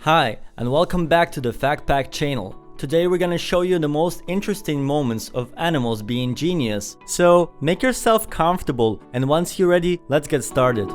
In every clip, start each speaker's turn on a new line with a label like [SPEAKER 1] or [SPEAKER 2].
[SPEAKER 1] Hi, and welcome back to the Fact Pack channel. Today we're gonna show you the most interesting moments of animals being genius. So make yourself comfortable, and once you're ready, let's get started.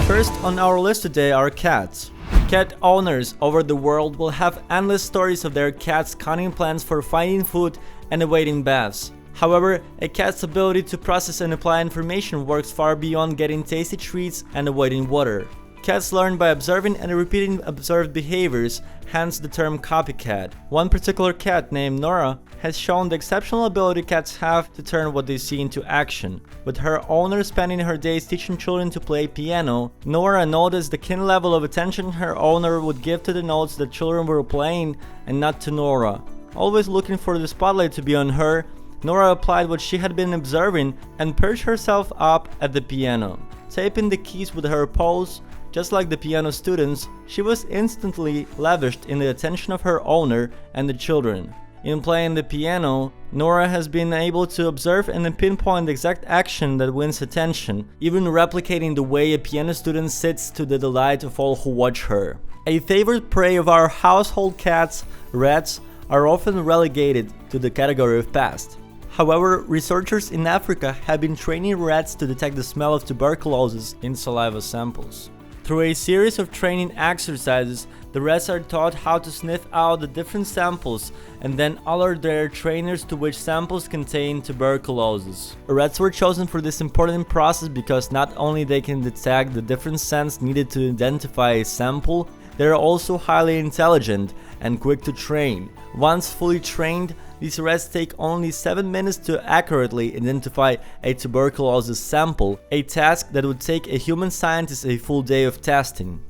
[SPEAKER 1] First on our list today are cats. Cat owners over the world will have endless stories of their cats' cunning plans for finding food and evading baths. However, a cat's ability to process and apply information works far beyond getting tasty treats and avoiding water. Cats learn by observing and repeating observed behaviors, hence the term copycat. One particular cat named Nora has shown the exceptional ability cats have to turn what they see into action. With her owner spending her days teaching children to play piano, Nora noticed the keen level of attention her owner would give to the notes that children were playing and not to Nora. Always looking for the spotlight to be on her, Nora applied what she had been observing and perched herself up at the piano. Tapping the keys with her paws, just like the piano students, she was instantly lavished in the attention of her owner and the children. In playing the piano, Nora has been able to observe and pinpoint the exact action that wins attention, even replicating the way a piano student sits to the delight of all who watch her. A favorite prey of our household cats, rats, are often relegated to the category of pest. However, researchers in Africa have been training rats to detect the smell of tuberculosis in saliva samples. Through a series of training exercises, the rats are taught how to sniff out the different samples and then alert their trainers to which samples contain tuberculosis. Rats were chosen for this important process because not only they can detect the different scents needed to identify a sample, they are also highly intelligent and quick to train. Once fully trained, these rats take only 7 minutes to accurately identify a tuberculosis sample, a task that would take a human scientist a full day of testing.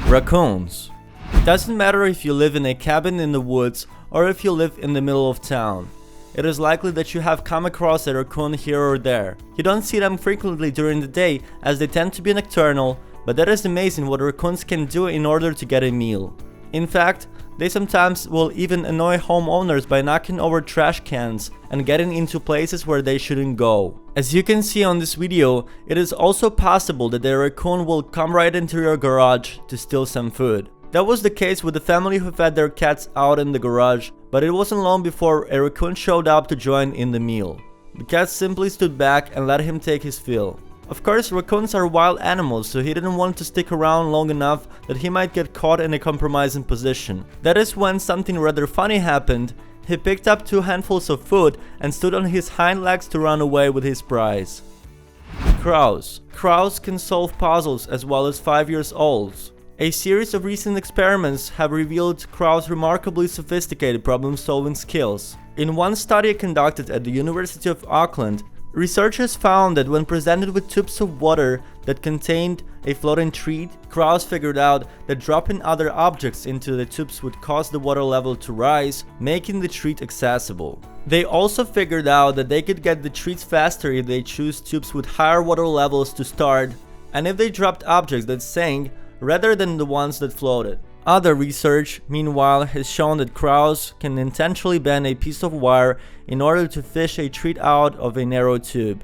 [SPEAKER 1] Raccoons. It doesn't matter if you live in a cabin in the woods or if you live in the middle of town. It is likely that you have come across a raccoon here or there. You don't see them frequently during the day as they tend to be nocturnal, but that is amazing what raccoons can do in order to get a meal. In fact, they sometimes will even annoy homeowners by knocking over trash cans and getting into places where they shouldn't go. As you can see on this video, it is also possible that a raccoon will come right into your garage to steal some food. That was the case with the family who fed their cats out in the garage, but it wasn't long before a raccoon showed up to join in the meal. The cat simply stood back and let him take his fill. Of course, raccoons are wild animals, so he didn't want to stick around long enough that he might get caught in a compromising position. That is when something rather funny happened. He picked up 2 handfuls of food and stood on his hind legs to run away with his prize. Crows. Crows can solve puzzles as well as 5-year-olds. A series of recent experiments have revealed crows' remarkably sophisticated problem-solving skills. In one study conducted at the University of Auckland, researchers found that when presented with tubes of water that contained a floating treat, crows figured out that dropping other objects into the tubes would cause the water level to rise, making the treat accessible. They also figured out that they could get the treats faster if they chose tubes with higher water levels to start, and if they dropped objects that sank rather than the ones that floated. Other research, meanwhile, has shown that crows can intentionally bend a piece of wire in order to fish a treat out of a narrow tube.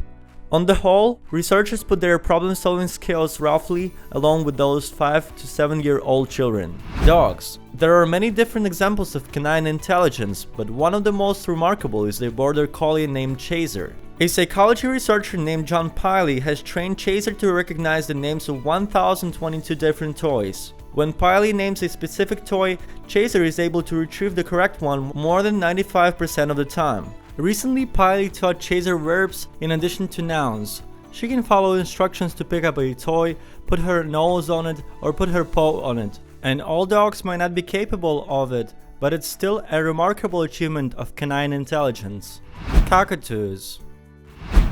[SPEAKER 1] On the whole, researchers put their problem-solving skills roughly along with those 5 to 7-year-old children. Dogs. There are many different examples of canine intelligence, but one of the most remarkable is a border collie named Chaser. A psychology researcher named John Piley has trained Chaser to recognize the names of 1,022 different toys. When Piley names a specific toy, Chaser is able to retrieve the correct one more than 95% of the time. Recently, Piley taught Chaser verbs in addition to nouns. She can follow instructions to pick up a toy, put her nose on it, or put her paw on it. And all dogs might not be capable of it, but it's still a remarkable achievement of canine intelligence. Cockatoos.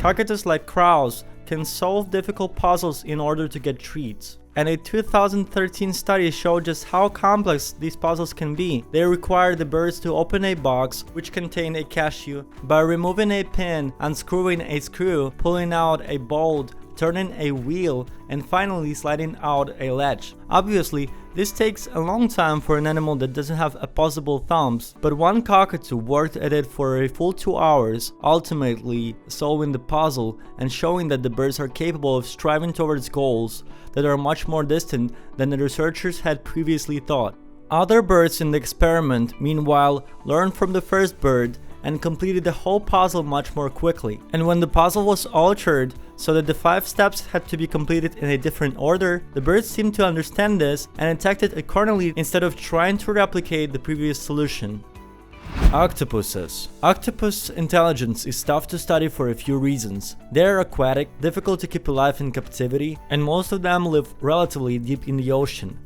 [SPEAKER 1] Cockatoos, like crows, can solve difficult puzzles in order to get treats. And a 2013 study showed just how complex these puzzles can be. They require the birds to open a box which contained a cashew by removing a pin, unscrewing a screw, pulling out a bolt, turning a wheel and finally sliding out a ledge. Obviously, this takes a long time for an animal that doesn't have opposable thumbs, but one cockatoo worked at it for a full 2 hours, ultimately solving the puzzle and showing that the birds are capable of striving towards goals that are much more distant than the researchers had previously thought. Other birds in the experiment, meanwhile, learned from the first bird and completed the whole puzzle much more quickly. And when the puzzle was altered so that the 5 steps had to be completed in a different order, the birds seemed to understand this and attacked it accordingly instead of trying to replicate the previous solution. Octopuses. Octopus intelligence is tough to study for a few reasons. They are aquatic, difficult to keep alive in captivity, and most of them live relatively deep in the ocean.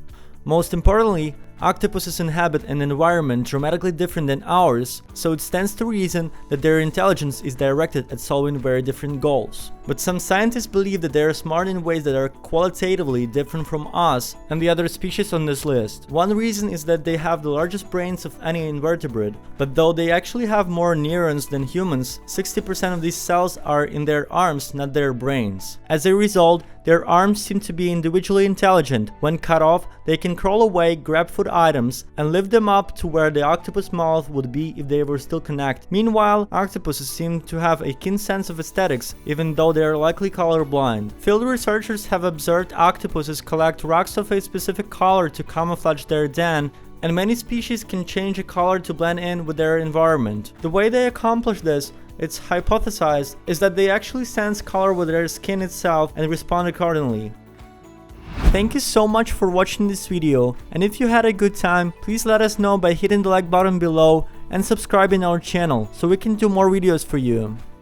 [SPEAKER 1] Most importantly, octopuses inhabit an environment dramatically different than ours, so it stands to reason that their intelligence is directed at solving very different goals. But some scientists believe that they are smart in ways that are qualitatively different from us and the other species on this list. One reason is that they have the largest brains of any invertebrate, but though they actually have more neurons than humans, 60% of these cells are in their arms, not their brains. As a result, their arms seem to be individually intelligent. When cut off, they can crawl away, grab food items, and lift them up to where the octopus mouth would be if they were still connected. Meanwhile, octopuses seem to have a keen sense of aesthetics, even though they are likely colorblind. Field researchers have observed octopuses collect rocks of a specific color to camouflage their den, and many species can change a color to blend in with their environment. The way they accomplish this, it's hypothesized, is that they actually sense color with their skin itself and respond accordingly. Thank you so much for watching this video, and if you had a good time, please let us know by hitting the like button below and subscribing our channel so we can do more videos for you.